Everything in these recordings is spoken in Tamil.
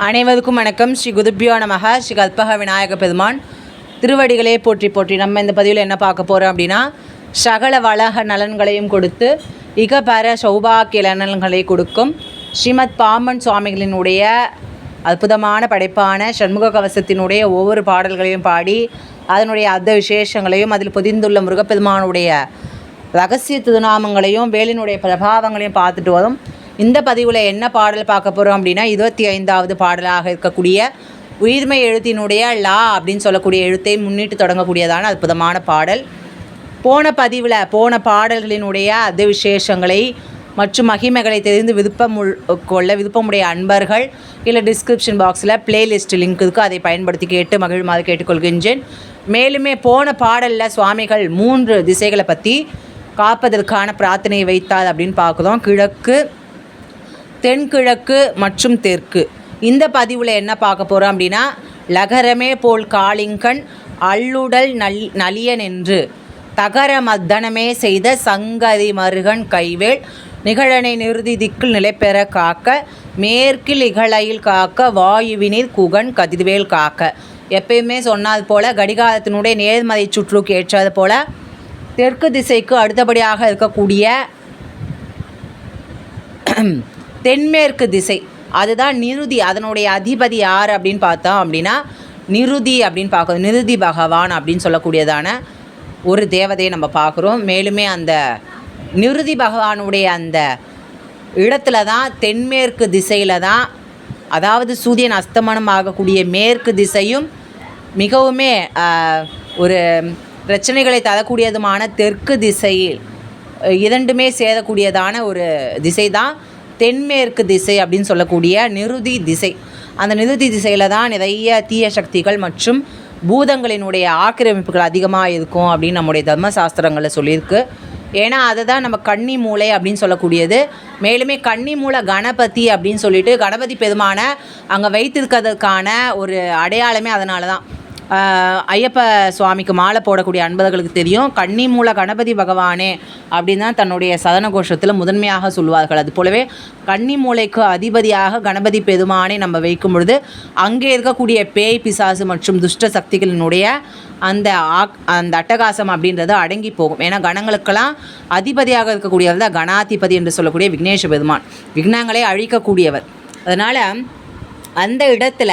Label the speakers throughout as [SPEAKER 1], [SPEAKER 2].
[SPEAKER 1] அனைவருக்கும் வணக்கம். ஸ்ரீ குருபியோ நமக. ஸ்ரீ கல்பக விநாயக பெருமான் திருவடிகளே போற்றி போற்றி. நம்ம இந்த பதிவில் என்ன பார்க்க போகிறோம் அப்படின்னா, சகல வளக நலன்களையும் கொடுத்து இகபர சௌபாக்கிய நலன்களை கொடுக்கும் ஸ்ரீமத் பாம்பன் சுவாமிகளினுடைய அற்புதமான படைப்பான சண்முக கவசத்தினுடைய ஒவ்வொரு பாடல்களையும் பாடி அதனுடைய அர்த்த விசேஷங்களையும் அதில் பொதிந்துள்ள முருகப்பெருமானுடைய ரகசிய திருநாமங்களையும் வேலினுடைய பிரபாவங்களையும் பார்த்துட்டு வரும். இந்த பதிவில் என்ன பாடல் பார்க்க போகிறோம் அப்படின்னா, 25வது பாடலாக இருக்கக்கூடிய உயிர்மை எழுத்தினுடைய லா அப்படின்னு சொல்லக்கூடிய எழுத்தை முன்னிட்டு தொடங்கக்கூடியதான அற்புதமான பாடல். போன பாடல்களினுடைய அர்த்த விசேஷங்களை மற்றும் மகிமைகளை தெரிந்து விருப்பமுடைய அன்பர்கள் இல்லை டிஸ்கிரிப்ஷன் பாக்ஸில் பிளேலிஸ்ட் லிங்க் இருக்குது, அதை பயன்படுத்தி கேட்டு மகிழுமாறு கேட்டுக்கொள்கின்றேன். மேலுமே போன பாடலில் சுவாமிகள் 3 திசைகளை பற்றி காப்பதற்கான பிரார்த்தனை வைத்தார் அப்படின்னு பார்க்குறோம். கிழக்கு, தென்கிழக்கு மற்றும் தெற்கு. இந்த பதிவில் என்ன பார்க்க போகிறோம் அப்படின்னா, லகரமே போல் காளிங்கன் அல்லுடல் நலியன் என்று தகர மத்தனமே செய்த சங்கரி மருகன் கைவேல் நிகழனை நிறுதி திக்கில் நிலைபெற காக்க மேற்கில் இகழையில் காக்க வாயுவினில் குகன் கதிர்வேல் காக்க. எப்பயுமே சொன்னது போல் கடிகாரத்தினுடைய நேர்மறை சுற்றுக்கு ஏற்றது போல் தெற்கு திசைக்கு அடுத்தபடியாக இருக்கக்கூடிய தென்மேற்கு திசை அதுதான் நிருதி. அதனுடைய அதிபதி யார் அப்படின்னு பார்த்தோம் அப்படின்னா நிருதி அப்படின்னு பார்க்குறோம். நிருதி பகவான் அப்படின்னு சொல்லக்கூடியதான ஒரு தேவதையை நம்ம பார்க்குறோம். மேலுமே அந்த நிருதி பகவானுடைய அந்த இடத்துல தான் தென்மேற்கு திசையில் தான், அதாவது சூரியன் அஸ்தமனம் ஆகக்கூடிய மேற்கு திசையும் மிகவுமே ஒரு பிரச்சனைகளை தரக்கூடியதுமான தெற்கு திசையில் இரண்டுமே சேரக்கூடியதான ஒரு திசை தான் தென்மேற்கு திசை அப்படின்னு சொல்லக்கூடிய நிருதி திசை. அந்த நிருதி திசையில் தான் நிறைய தீய சக்திகள் மற்றும் பூதங்களினுடைய ஆக்கிரமிப்புகள் அதிகமாக இருக்கும் அப்படின்னு நம்முடைய தர்மசாஸ்திரங்களில் சொல்லியிருக்கு. ஏன்னா அதை தான் நம்ம கன்னி மூலை அப்படின்னு சொல்லக்கூடியது. மேலுமே கன்னி மூலை கணபதி அப்படின்னு சொல்லிட்டு கணபதி பெருமானை அங்கே வைத்திருக்கிறதுக்கான ஒரு அடையாளமே அதனால தான். ஐயப்ப சுவாமிக்கு மாலை போடக்கூடிய அன்பர்களுக்கு தெரியும், கன்னி மூல கணபதி பகவானே அப்படின்னு தான் தன்னுடைய சதன கோஷத்தில் முதன்மையாக சொல்லுவார்கள். அது போலவே கன்னி மூலைக்கு அதிபதியாக கணபதி பெருமானை நம்ம வைக்கும் பொழுது அங்கே இருக்கக்கூடிய பேய் பிசாசு மற்றும் துஷ்ட சக்திகளினுடைய அந்த அட்டகாசம் அப்படின்றது அடங்கி போகும். ஏன்னா கணங்களுக்கெல்லாம் அதிபதியாக இருக்கக்கூடியவர் தான் கணாதிபதி என்று சொல்லக்கூடிய விக்னேஷ பெருமான், விக்னங்களை அழிக்கக்கூடியவர். அதனால் அந்த இடத்துல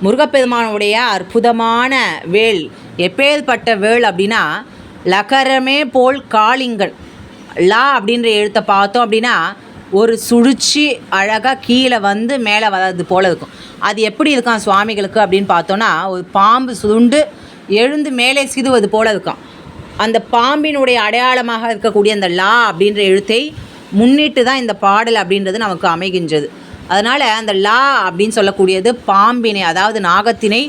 [SPEAKER 1] முருகப்பெருமானுடைய அற்புதமான வேல் எப்பேற்பட்ட வேல் அப்படின்னா, லகரமே போல் காளிங்கன். லா அப்படின்ற எழுத்தை பார்த்தோம் அப்படின்னா ஒரு சுழிச்சி அழகாக கீழே வந்து மேலே வர்றது போல் இருக்கும். அது எப்படி இருக்கான் சுவாமிகளுக்கு அப்படின்னு பார்த்தோன்னா, ஒரு பாம்பு சுருண்டு எழுந்து மேலே சிறுவது போல் இருக்கும். அந்த பாம்பினுடைய அடையாளமாக இருக்கக்கூடிய அந்த லா அப்படின்ற எழுத்தை முன்னிட்டு தான் இந்த பாடல் அப்படின்றது நமக்கு அமைகின்றது. அதனால் அந்த லா அப்படின்னு சொல்லக்கூடியது பாம்பினை, அதாவது நாகத்தினை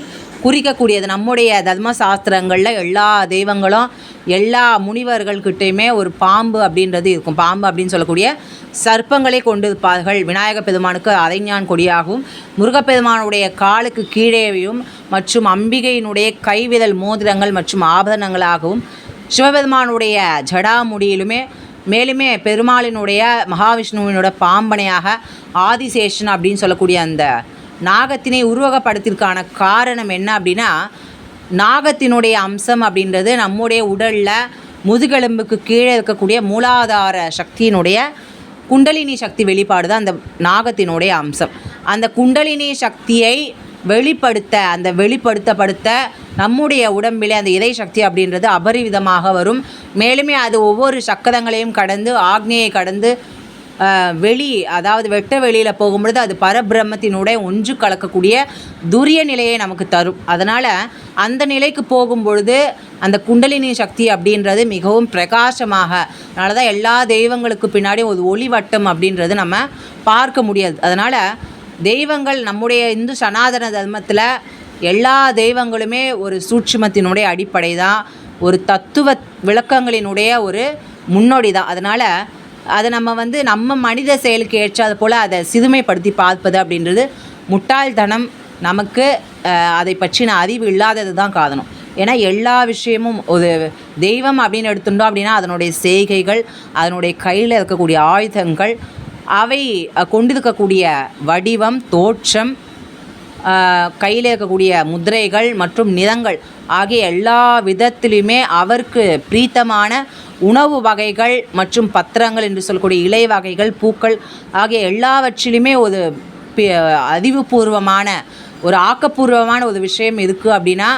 [SPEAKER 1] குறிக்கக்கூடியது. நம்முடைய தர்மசாஸ்திரங்களில் எல்லா தெய்வங்களும் எல்லா முனிவர்கள்கிட்டையுமே ஒரு பாம்பு அப்படின்றது இருக்கும். பாம்பு அப்படின்னு சொல்லக்கூடிய சர்ப்பங்களை கொண்டிருப்பார்கள். விநாயக பெருமானுக்கு அரைஞான் கொடியாகவும், முருகப்பெருமானுடைய காலுக்கு கீழேயும் மற்றும் அம்பிகையினுடைய கைவிரல் மோதிரங்கள் மற்றும் ஆபரணங்களாகவும், சிவபெருமானுடைய ஜடாமுடியிலுமே மேலுமே பெருமாளினுடைய மகாவிஷ்ணுவினோட பாம்பனையாக ஆதிசேஷன் அப்படின்னு சொல்லக்கூடிய அந்த நாகத்தினை உருவகப்படுத்திற்கான காரணம் என்ன அப்படின்னா, நாகத்தினுடைய அம்சம் அப்படின்றது நம்முடைய உடலில் முதுகெலும்புக்கு கீழே இருக்கக்கூடிய மூலாதார சக்தியினுடைய குண்டலினி சக்தி வெளிப்பாடு தான் அந்த நாகத்தினுடைய அம்சம். அந்த குண்டலினி சக்தியை வெளிப்படுத்த நம்முடைய உடம்பிலே அந்த இறை சக்தி அப்படின்றது அபரிவிதமாக வரும். மேலுமே அது ஒவ்வொரு சக்கரங்களையும் கடந்து ஆக்னியை கடந்து அதாவது வெட்ட வெளியில் போகும்பொழுது அது பரபிரம்மத்தினுடைய ஒன்று கலக்கக்கூடிய துரிய நிலையை நமக்கு தரும். அதனால் அந்த நிலைக்கு போகும்பொழுது அந்த குண்டலினி சக்தி அப்படின்றது மிகவும் பிரகாசமாக, அதனால தான் எல்லா தெய்வங்களுக்கு பின்னாடி ஒரு ஒளிவட்டம் அப்படின்றது நம்ம பார்க்க முடியாது. அதனால் தெய்வங்கள் நம்முடைய இந்து சனாதன தர்மத்தில் எல்லா தெய்வங்களுமே ஒரு சூட்சுமத்தினுடைய அடிப்படை தான், ஒரு தத்துவ விளக்கங்களினுடைய ஒரு முன்னோடி தான். அதனால் அதை நம்ம மனித செயலுக்கு ஏற்றாது போல் அதை சிறுமைப்படுத்தி பார்ப்பது அப்படின்றது முட்டாள்தனம். நமக்கு அதை பற்றின அறிவு இல்லாதது தான் காரணம். ஏன்னா எல்லா விஷயமும் ஒரு தெய்வம் அப்படின்னு எடுத்துட்டோம் அப்படின்னா அதனுடைய செய்கைகள், அதனுடைய கையில் இருக்கக்கூடிய ஆயுதங்கள், அவை கொண்டிருக்கக்கூடிய வடிவம், தோற்றம், கையில் இருக்கக்கூடிய முத்திரைகள் மற்றும் நிறங்கள் ஆகிய எல்லா விதத்திலுமே அவருக்கு பிரீத்தமான உணவு வகைகள் மற்றும் பத்திரங்கள் என்று சொல்லக்கூடிய இலை வகைகள், பூக்கள் ஆகிய எல்லாவற்றிலுமே ஒரு அறிவுபூர்வமான ஒரு ஆக்கப்பூர்வமான ஒரு விஷயம் இருக்குது அப்படின்னா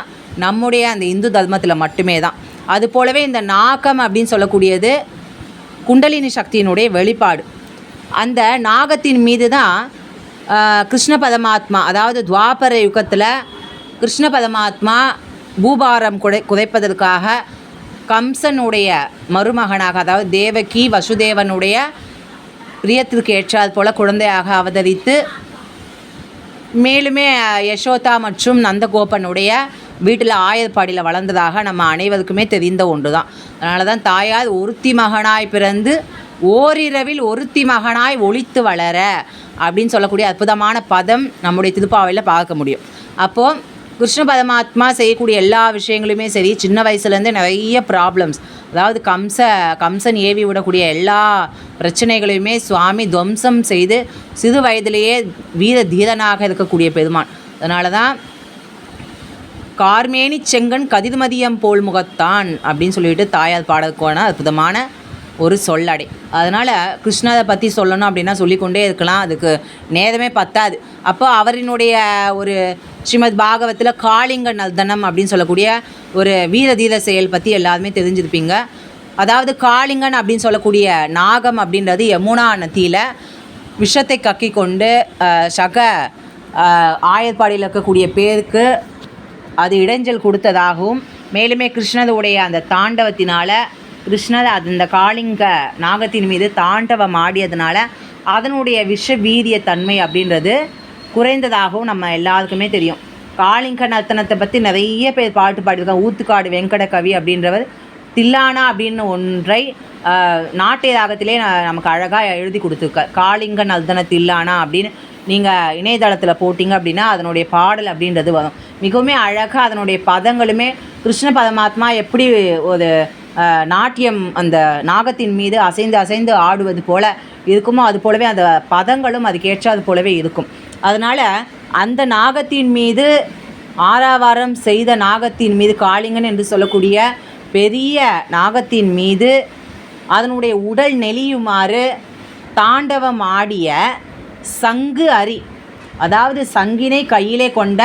[SPEAKER 1] நம்முடைய அந்த இந்து தர்மத்தில் மட்டுமே தான். அது போலவே இந்த நாகம் அப்படின்னு சொல்லக்கூடியது குண்டலினி சக்தியினுடைய வெளிப்பாடு. அந்த நாகத்தின் மீது தான் கிருஷ்ண பரமாத்மா, அதாவது துவாபர யுகத்தில் கிருஷ்ண பரமாத்மா பூபாரம் குறைப்பதற்காக கம்சனுடைய மருமகனாக, அதாவது தேவகி வசுதேவனுடைய பிரியத்திற்கு ஏற்றால் போல குழந்தையாக அவதரித்து மேலுமே யசோதா மற்றும் நந்தகோபனுடைய வீட்டில் ஆயர்பாடியில் வளர்ந்ததாக நம்ம அனைவருக்குமே தெரிந்த ஒன்று தான். அதனால தான் தாயார் ஒருத்தி மகனாய் பிறந்து ஓரிரவில் ஒருத்தி மகனாய் ஒளித்து வளர அப்படின்னு சொல்லக்கூடிய அற்புதமான பதம் நம்முடைய திருப்பாவையில் பார்க்க முடியும். அப்போது கிருஷ்ண பரமாத்மா செய்யக்கூடிய எல்லா விஷயங்களுமே சரி, சின்ன வயசுலேருந்தே நிறைய ப்ராப்ளம்ஸ், அதாவது கம்சன் ஏவி விடக்கூடிய எல்லா பிரச்சனைகளையுமே சுவாமி துவம்சம் செய்து சிறு வயதிலேயே வீர தீரனாக இருக்கக்கூடிய பெருமான். அதனால தான் கார்மேனி செங்கன் கதிர்மதியம் போல் முகத்தான் அப்படின்னு சொல்லிட்டு தாயார் பாடலுக்கான அற்புதமான ஒரு சொல்லடை. அதனால் கிருஷ்ணரை பற்றி சொல்லணும் அப்படின்னா சொல்லிக்கொண்டே இருக்கலாம், அதுக்கு நேரமே பத்தாது. அப்போ அவரினுடைய ஒரு ஸ்ரீமத் பாகவத்தில் காளிங்க நர்தனம் அப்படின்னு சொல்லக்கூடிய ஒரு வீரதீர செயல் பற்றி எல்லாருமே தெரிஞ்சிருப்பீங்க. அதாவது காளிங்கன் அப்படின்னு சொல்லக்கூடிய நாகம் அப்படின்றது யமுனா நதியில் விஷத்தை கக்கி கொண்டு ஆயர்பாடியில் இருக்கக்கூடிய பேருக்கு அது இடைஞ்சல் கொடுத்ததாகவும், மேலுமே கிருஷ்ணருடைய அந்த தாண்டவத்தினால் கிருஷ்ணர் அந்த காளிங்க நாகத்தின் மீது தாண்டவம் ஆடியதுனால அதனுடைய விஷ வீரிய தன்மை அப்படின்றது குறைந்ததாகவும் நம்ம எல்லாருக்குமே தெரியும். காளிங்க நர்த்தனத்தை பற்றி நிறைய பேர் பாட்டு பாடியிருக்காங்க. ஊத்துக்காடு வெங்கட கவி அப்படின்றவர் தில்லானா அப்படின்னு ஒன்றை நாட்டிய ராகத்திலே நமக்கு அழகாக எழுதி கொடுத்துருக்கார். காளிங்க நர்த்தன தில்லானா அப்படின்னு நீங்கள் இணையதளத்தில் போட்டிங்க அப்படின்னா அதனுடைய பாடல் அப்படின்றது வரும். மிகவும் அழகாக அதனுடைய பதங்களுமே கிருஷ்ண பரமாத்மா எப்படி ஒரு நாட்டியம் அந்த நாகத்தின் மீது அசைந்து அசைந்து ஆடுவது போல இருக்குமோ அது போலவே அந்த பதங்களும் அதுக்கேற்றது போலவே இருக்கும். அதனால் அந்த நாகத்தின் மீது ஆராவாரம் செய்த நாகத்தின் மீது காளிங்கன் என்று சொல்லக்கூடிய பெரிய நாகத்தின் மீது அதனுடைய உடல் நெளியுமாறு தாண்டவம் ஆடிய சங்கு அரி, அதாவது சங்கினை கையிலே கொண்ட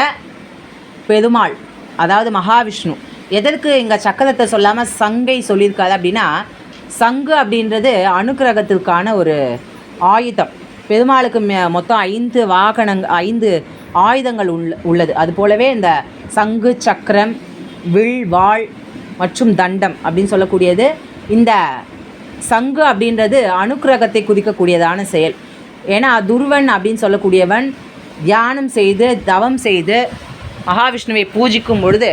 [SPEAKER 1] பெருமாள், அதாவது மகாவிஷ்ணு. எதற்கு இங்கே சக்கரத்தை சொல்லாமல் சங்கை சொல்லியிருக்காரு அப்படின்னா, சங்கு அப்படின்றது அனுக்கிரகத்திற்கான ஒரு ஆயுதம். பெருமாளுக்கு மொத்தம் 5 ஆயுதங்கள் உள்ளது. அது போலவே இந்த சங்கு, சக்கரம், வில், வாள் மற்றும் தண்டம் அப்படின்னு சொல்லக்கூடியது. இந்த சங்கு அப்படின்றது அனுக்கிரகத்தை குறிக்கக்கூடியதான செயல். ஏன்னா துருவன் அப்படின்னு சொல்லக்கூடியவன் தியானம் செய்து தவம் செய்து மகாவிஷ்ணுவை பூஜிக்கும் பொழுது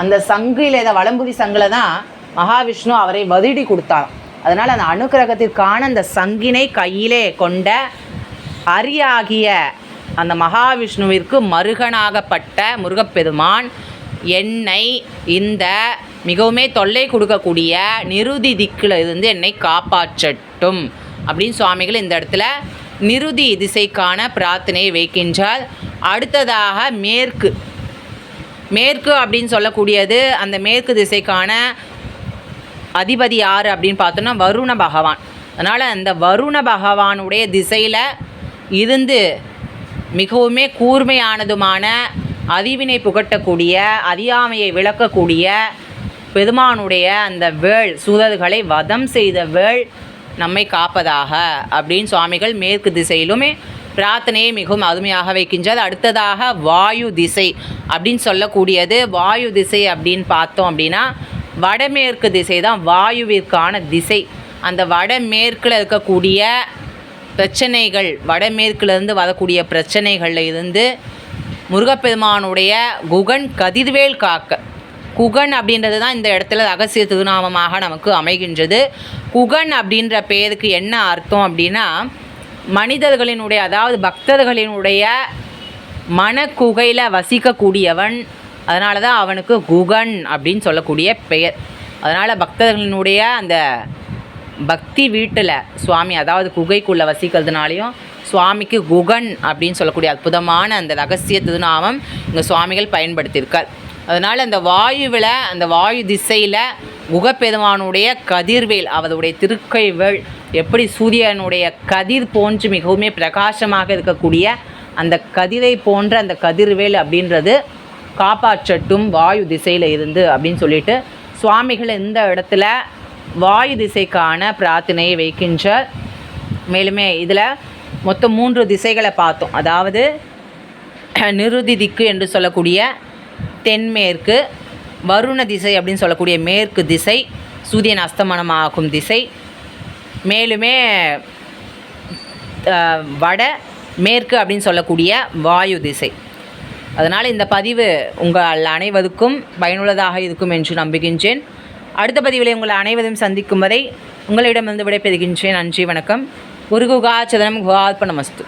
[SPEAKER 1] அந்த சங்கில் வலம்புரி சங்கில் தான் மகாவிஷ்ணு அவரை வதிடி கொடுத்தார். அதனால் அந்த அனுக்கிரகத்திற்கான அந்த சங்கினை கையிலே கொண்ட அரியாகிய அந்த மகாவிஷ்ணுவிற்கு மருகனாகப்பட்ட முருகப்பெருமான் என்னை இந்த மிகவுமே தொல்லை கொடுக்கக்கூடிய நிருதி திக்கில் இருந்து என்னை காப்பாற்றட்டும் அப்படின்னு சுவாமிகள் இந்த இடத்துல நிருதி திசைக்கான பிரார்த்தனையை வைக்கின்றார். அடுத்ததாக மேற்கு அப்படின்னு சொல்லக்கூடியது அந்த மேற்கு திசைக்கான அதிபதி யார் அப்படின்னு பார்த்தோன்னா வருண பகவான். அதனால் அந்த வருண பகவானுடைய திசையில் இருந்து மிகவுமே கூர்மையானதுமான அறிவினை புகட்டக்கூடிய அறியாமையை விளக்கக்கூடிய பெருமானுடைய அந்த வேள் சூரர்களை வதம் செய்த வேள் நம்மை காப்பதாக அப்படின்னு சுவாமிகள் மேற்கு திசையிலுமே பிரார்த்தனையை மிகவும் அருமையாக வைக்கின்றார். அடுத்ததாக வாயு திசை அப்படின்னு சொல்லக்கூடியது. வாயு திசை அப்படின்னு பார்த்தோம் அப்படின்னா வடமேற்கு திசை தான் வாயுவிற்கான திசை. அந்த வடமேற்கில் இருக்கக்கூடிய பிரச்சனைகள், வடமேற்கிலிருந்து வரக்கூடிய பிரச்சனைகளில் இருந்து முருகப்பெருமானுடைய குகன் கதிர்வேல் காக்க, குகன் அப்படின்றது தான் இந்த இடத்துல ரகசிய திருநாமமாக நமக்கு அமைகின்றது. குகன் அப்படின்ற பெயருக்கு என்ன அர்த்தம் அப்படின்னா மனிதர்களினுடைய, அதாவது பக்தர்களினுடைய மனக்குகையில் வசிக்கக்கூடியவன். அதனால தான் அவனுக்கு குகன் அப்படின்னு சொல்லக்கூடிய பெயர். அதனால் பக்தர்களினுடைய அந்த பக்தி வீட்டில் சுவாமி, அதாவது குகைக்குள்ளே வசிக்கிறதுனாலையும் சுவாமிக்கு குகன் அப்படின்னு சொல்லக்கூடிய அற்புதமான அந்த ரகசிய திருநாமம் இங்கே சுவாமிகள் பயன்படுத்தியிருக்கார். அதனால் அந்த வாயுவில், அந்த வாயு திசையில் குகப்பெருமானுடைய கதிர்வேல், அவருடைய திருக்கைவேல் எப்படி சூரியனுடைய கதிர் போன்று மிகவும் பிரகாசமாக இருக்கக்கூடிய அந்த கதிரை போன்ற அந்த கதிர்வேல் அப்படின்றது காப்பாற்றட்டும் வாயு திசையில் இருந்து அப்படின்னு சொல்லிட்டு சுவாமிகள் இந்த இடத்துல வாயு திசைக்கான பிரார்த்தனையை வைக்கின்றார். மேலுமே இதில் மொத்தம் 3 திசைகளை பார்த்தோம். அதாவது நிருதி திக்கு என்று சொல்லக்கூடிய தென்மேற்கு, வருண திசை அப்படின்னு சொல்லக்கூடிய மேற்கு திசை, சூரியன் அஸ்தமனமாகும் திசை, மேலுமே வட மேற்கு அப்படின்னு சொல்லக்கூடிய வாயு திசை. அதனால் இந்த பதிவு உங்கள் அனைவருக்கும் பயனுள்ளதாக இருக்கும் என்று நம்புகின்றேன். அடுத்த பதிவில் உங்கள் அனைவரும் சந்திக்கும் வரை உங்களிடமிருந்து விடைபெறுகின்றேன். நன்றி, வணக்கம். குருகுகா சதனம் குஹார்ப்பணமஸ்து.